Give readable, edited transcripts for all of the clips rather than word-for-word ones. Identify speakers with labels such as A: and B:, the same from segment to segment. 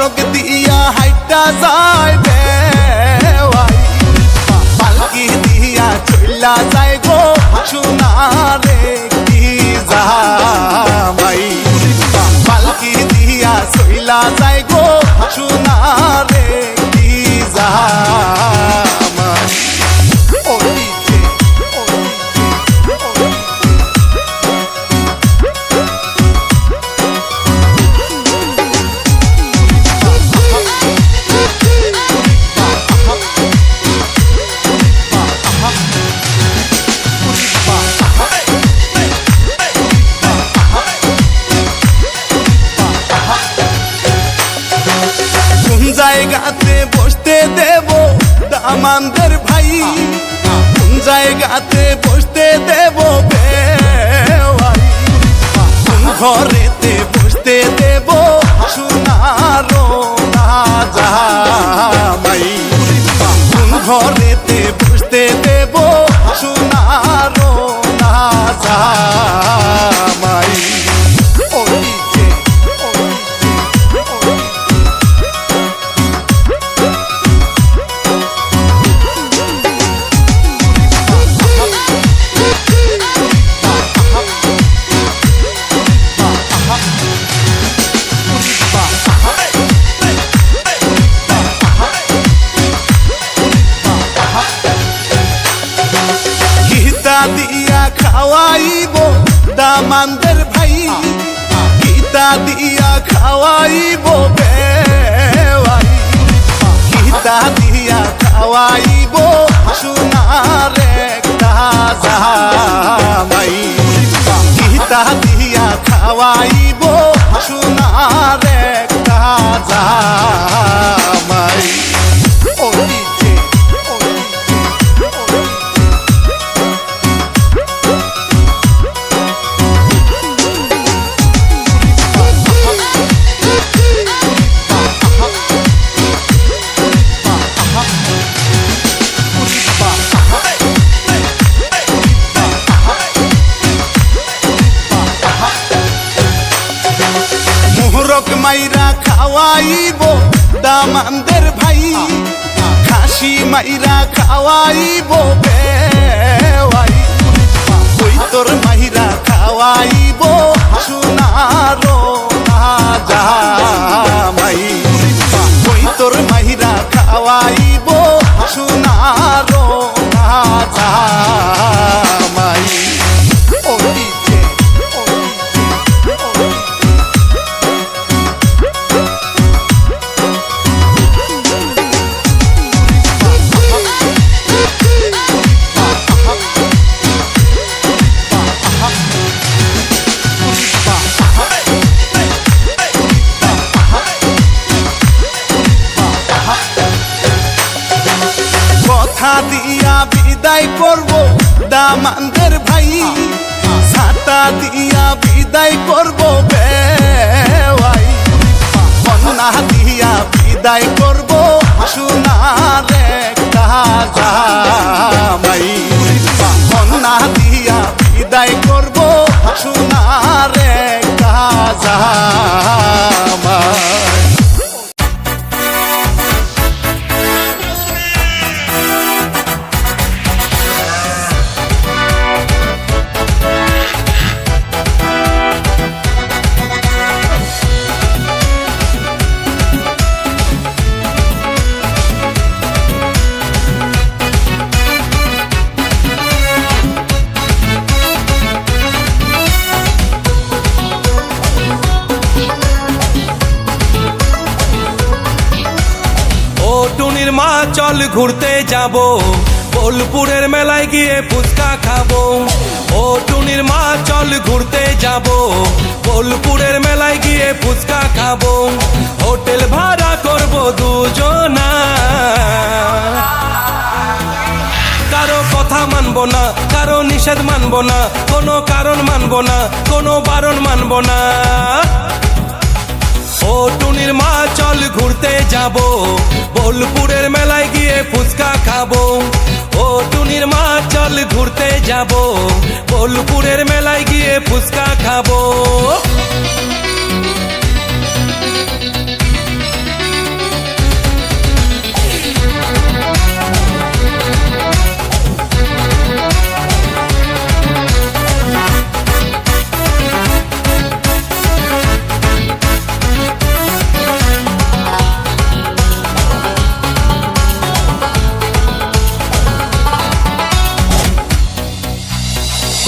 A: সড়ক দিয়া হাইটা যায় বেওয়াই, পালকি দিয়া চইলা যায় গো সোনারে কি জামাই, পালকি দিয়া চইলা যায় গো সোনারে কি জামাই। জায়গাতে বসতে দেব দামানদের ভাই, কোন জায়গাতে বসতে দেব বেওয়াই, কোন ঘরেতে বসতে দেব সোনারো জামাই, কোন ঘরেতে বসতে দেব সোনারো জামাই। দিয়া খাওয়াইব দামানদের ভাই, গীতা দিয়া খাওয়াইব বেওয়াই, গীতা দিয়া খাওয়াইব সোনারে জামাই, গীতা দিয়া খাওয়াইব সোনারে জামাই। মাইরা খাওয়াইব দামানদের ভাই, খাসি মাইরা খাওয়াইব বেওয়াই, ওই তোর মাইরা খাওয়াইব সোনারো জামাই, ওই তোর মাইরা খাওয়াইব সোনারো জামাই। কথা দিয়া বিদায় করব দামানদের ভাই, ছাতা দিয়া বিদায় করব বেওয়াই, কন্যা দিয়া বিদায় করব সোনারে জামাই, কন্যা দিয়া বিদায় করব সোনারে জামাই।
B: টুনির মা চল ঘুরতে যাব, বোলপুরের মেলায় গিয়ে ফুচকা খাবো। ও টুনির মা চল ঘুরতে যাব, বোলপুরের মেলায় গিয়ে ফুচকা খাবো। হোটেল ভাড়া করব দুজনা, কারো কথা মানবো না, কারো নিষেধ মানবো না, কোনো কারণ মানবো না, কোনো বারণ মানবো না। ও টুনির মা চল ঘুরতে যাব, বোলপুরের মেলায় গিয়ে ফুচকা খাবো। ও টুনির মা চল ঘুরতে যাব, বোলপুরের মেলায় গিয়ে ফুচকা খাবো।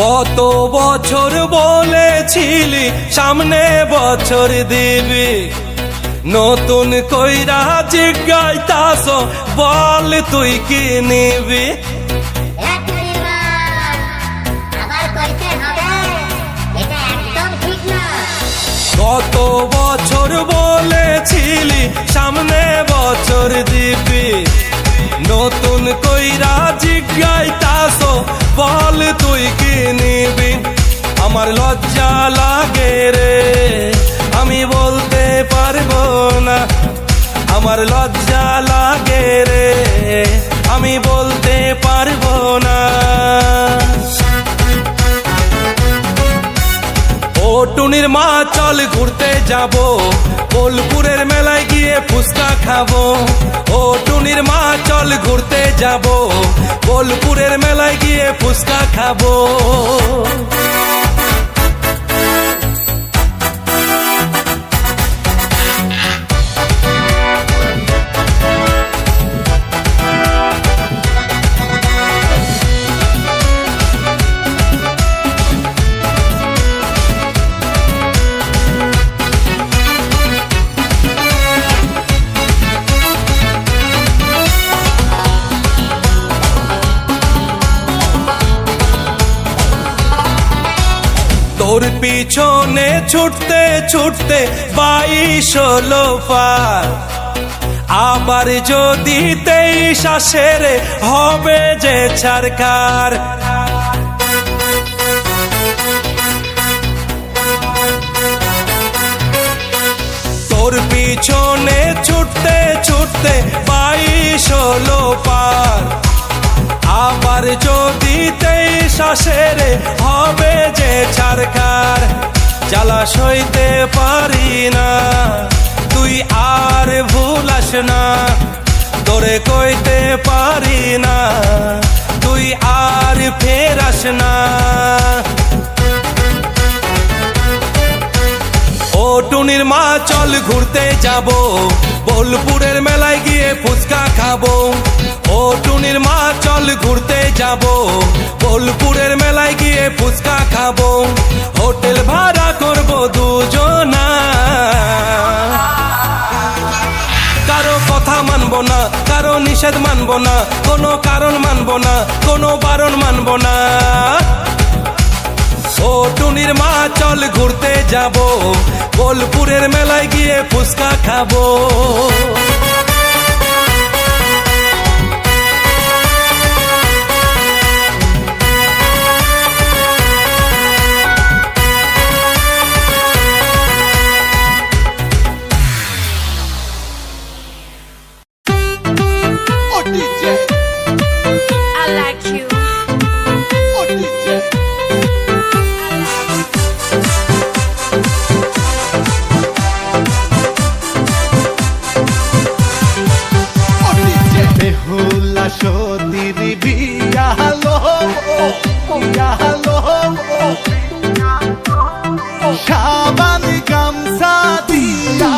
B: কত বছর বলেছিলি সামনে বছর দিবি, নতুন কইরা জিজ্ঞাইতাস বল তুই কি নিবি। কত বছর বলেছিলি সামনে বছর দিবি, নতুন কইরা জিজ্ঞাইতাস বল তুই কি নিবি। আমার লজ্জা লাগে রে আমি বলতে পারবো না, আমার লজ্জা লাগে রে আমি বলতে পারবো না। ও টুনির মা চল ঘুরতে যাব, বোলপুরের মেলায় গিয়ে ফুচকা খাবো। ও টুনির মা চল ঘুরতে যাব, বোলপুরের মেলায় গিয়ে ফুচকা খাবো। তোর পিছনে ছুটতে ছুটতে 22 হলো পার, আবার যদি 23 আসে রে হবে যে ছারকার। তোর পিছনে ছুটতে ছুটতে 22 হলো পার, আবার যদি 23 আসে রে হবে যে ছারকার। জ্বালা সইতে পারি না তুই আর ভুলাস না, তোরে কইতে পারি না তুই আর ফেরাস না। ও টুনির মা চল ঘুরতে যাব, বোলপুরের মেলায় গিয়ে ফুচকা খাবো। ও টুনির মা চল ঘুরতে যাব, বোলপুরের মেলায় গিয়ে ফুচকা খাবো। হোটেল ভাড়া করব দুজনা, কারো কথা মানবো না, কারো নিষেধ মানবো না, কোনো কারণ মানবো না, কোনো বারণ মানবো না। ও টুনির মা চল ঘুরতে যাব, বোলপুরের মেলায় গিয়ে ফুচকা খাবো।
C: I like you.
A: বেহুলা সতীর বিয়া হলো, বিয়া হলো, সাবান গামছা দিয়া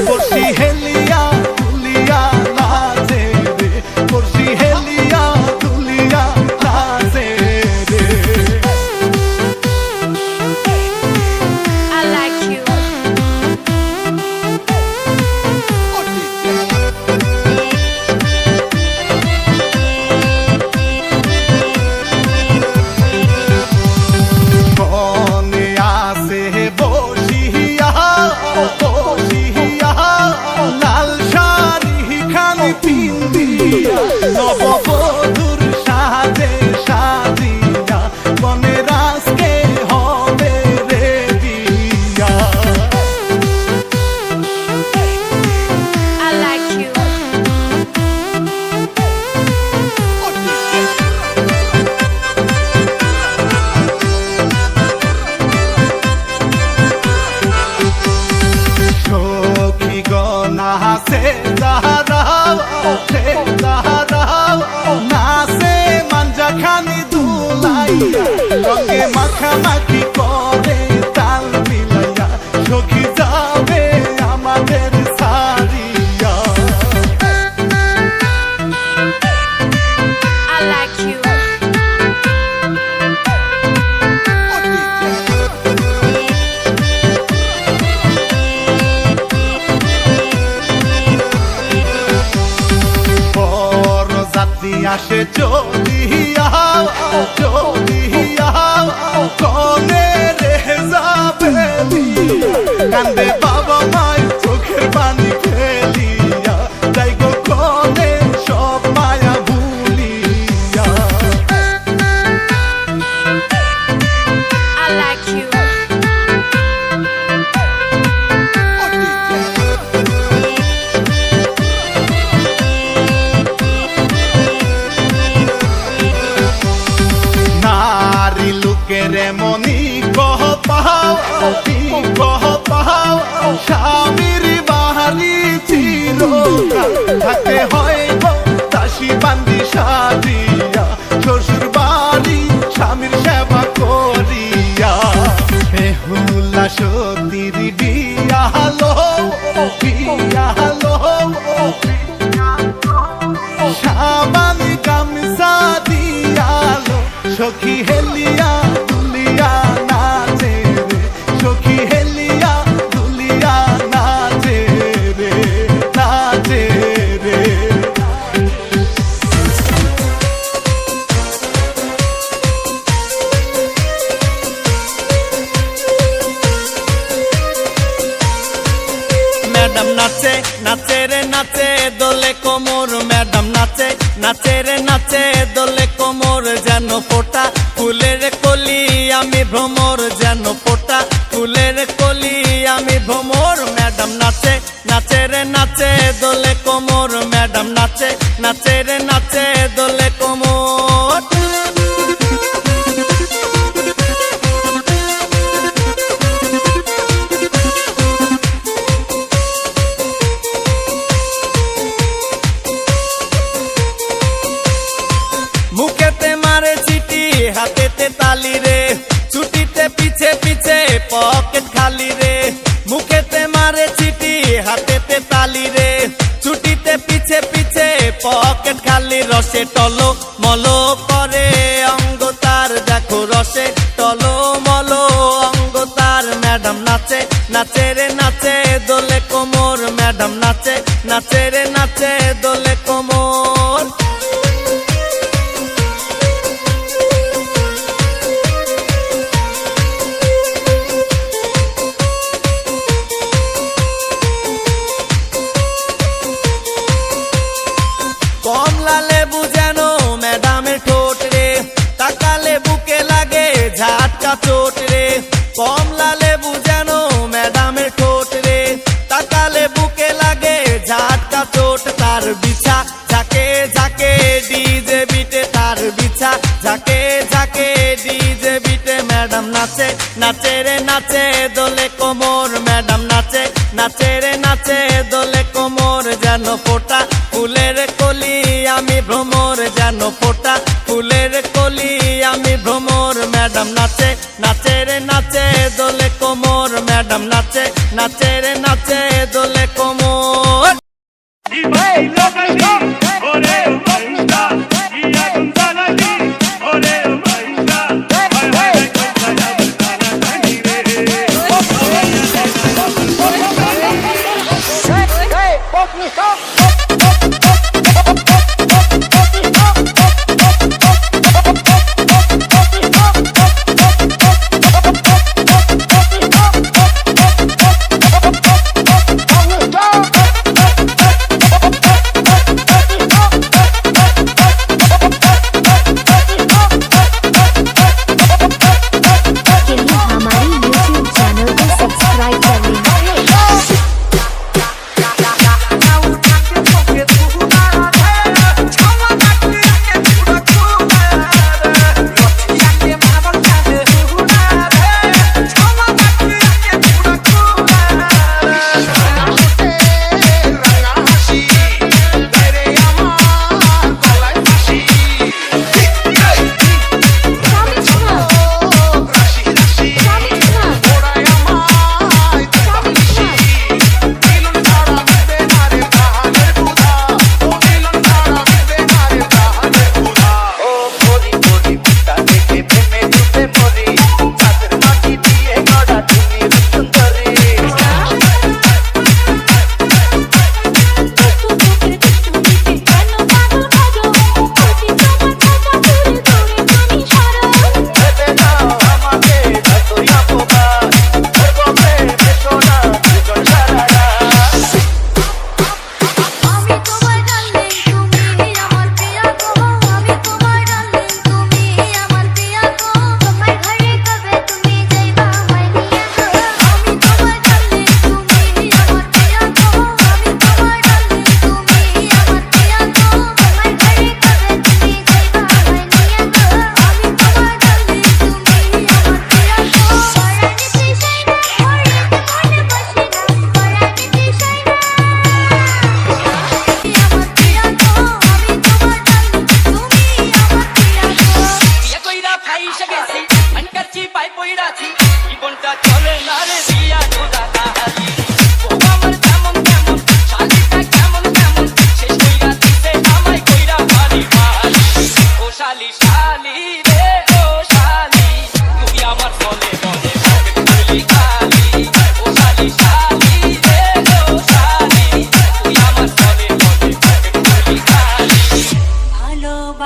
A: বসি হেলিয়া তুলিয়া নাচে রে, বসি হেলিয়া তুলিয়া নাচে রে।
C: I like you.
A: মনে আছে বসিয়া বসিয়া লাল শাড়ি খানি পিন্দিয়া নববধূর সাজে সাজিয়া মনে রাজকে হবে রে দিয়া।
C: I like you. সখী গনা সে দাঁড়াও, সে দাঁড়াও নাচে মাঞ্জা খানি দুলাইয়া, রঙে মাখামাখি করে তাল মিলাইয়া, সখী যাবে আমাদের সারিয়া। I like you.
A: আকাশে চলিয়া চলিয়া কনে রে যাবে কান্দে বাবা মায়ের চোখের পানি ফেলিয়া যাই গো কনে সব মায়া ভুলিয়া
D: I like you.
A: নারী লোকের মনি কহ পাও স্বামীর বাহারি চিরকাল থাকতে হয় গো দাসী বান্দি সাজিয়া শ্বশুর বাড়ি স্বামীর সেবা করিয়া বেহুলা সতীর বিয়ালো সাবানি গামছা দিয়ালো সখী হেলিয়া দুলিয়া নাচে রে সখী হেলিয়া দুলিয়া নাচে রে নাচে রে
E: ম্যাডাম নাচে নাচে রে নাচে দোলে কোমর ম্যাডাম নাচে নাচে রে নাচে দোলে কোমর যেন ফোটা ফুলের কলি আমি ভ্রমর যেন ফোটা ফুলের কলি আমি ভ্রমর ম্যাডাম নাচে নাচে রে নাচে দোলে কোমর ম্যাডাম নাচে নাচে রে নাচে দোলে কোমর মুখেতে মারে চিঠি হাতেতে তালি রে ছুটিতে পিছে পিছে পকেট খালি রে মুখেতে মারে চিঠি হাতেতে তালি রে ছুটিতে পিছে পিছে পকেট খালি রসে টলো মলো করে অঙ্গ তার দেখো রসে টলো মলো অঙ্গ তার ম্যাডাম নাচে নাচে রে নাচে দোলে কোমর ম্যাডাম নাচে নাচে রে নাচে দোলে কোমর কমলা লেবু যেন ম্যাডামের ঠোঁট রে তাকালে বুকে লাগে ঝাটকা চোট রে কমলা লেবু যেন ম্যাডামের ঠোঁট রে তাকালে বুকে লাগে ঝাটকা চোট তার বিছা ঝাঁকে ঝাঁকে ডিজে বিটে তার বিছা ঝাঁকে ঝাঁকে ডিজে বিটে ম্যাডাম নাচে নাচে রে নাচে দোলে কোমর ম্যাডাম নাচে নাচে রে নাচে দোলে কোমর যেন ফোটা ফুলের কলি আমি ভ্রমর যেন ফোটা ফুলের কলি আমি ভ্রমর ম্যাডাম নাচে নাচে রে নাচে দোলে কোমর ম্যাডাম নাচে নাচে রে নাচে দোলে কোমর
D: के लिए हमारी YouTube चैनल को सब्सक्राइब कर लें।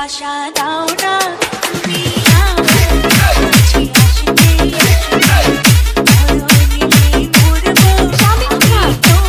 F: ভালোবাসা দাও না তুমি আমার কাছে আসতে ধরণীতে ঘুরবো আমি তোমার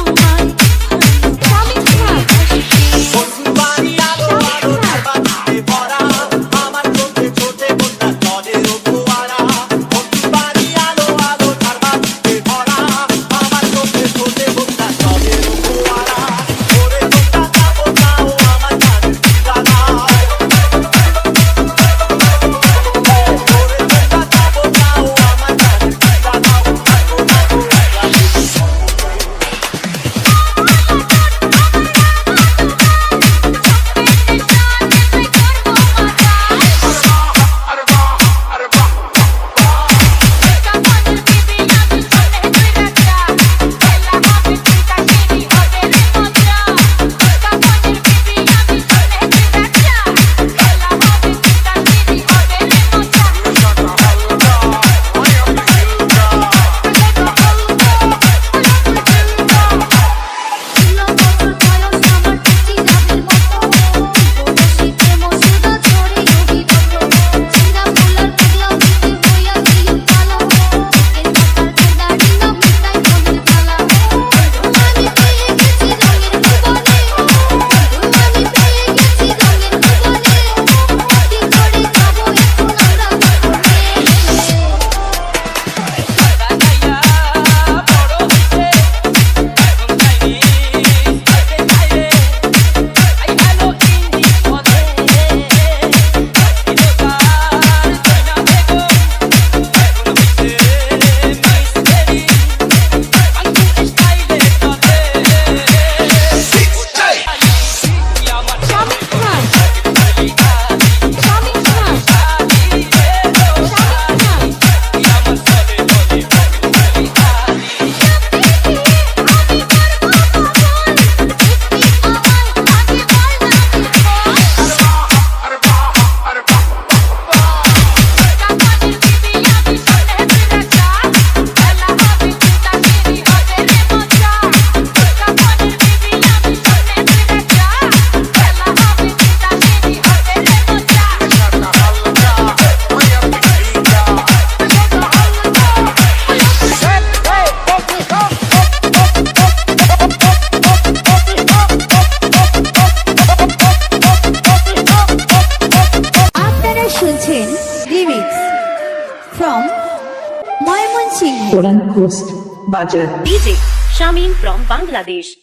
G: Koran Coast Bajar.
H: DJ Shamin from Bangladesh.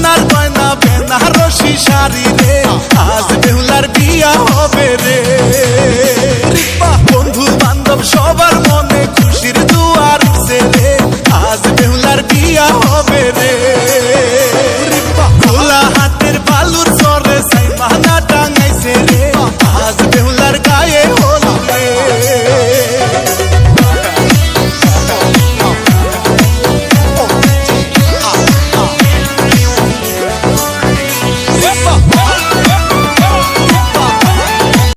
C: সোনার গয়না বেনারসি শাড়ি রে আজ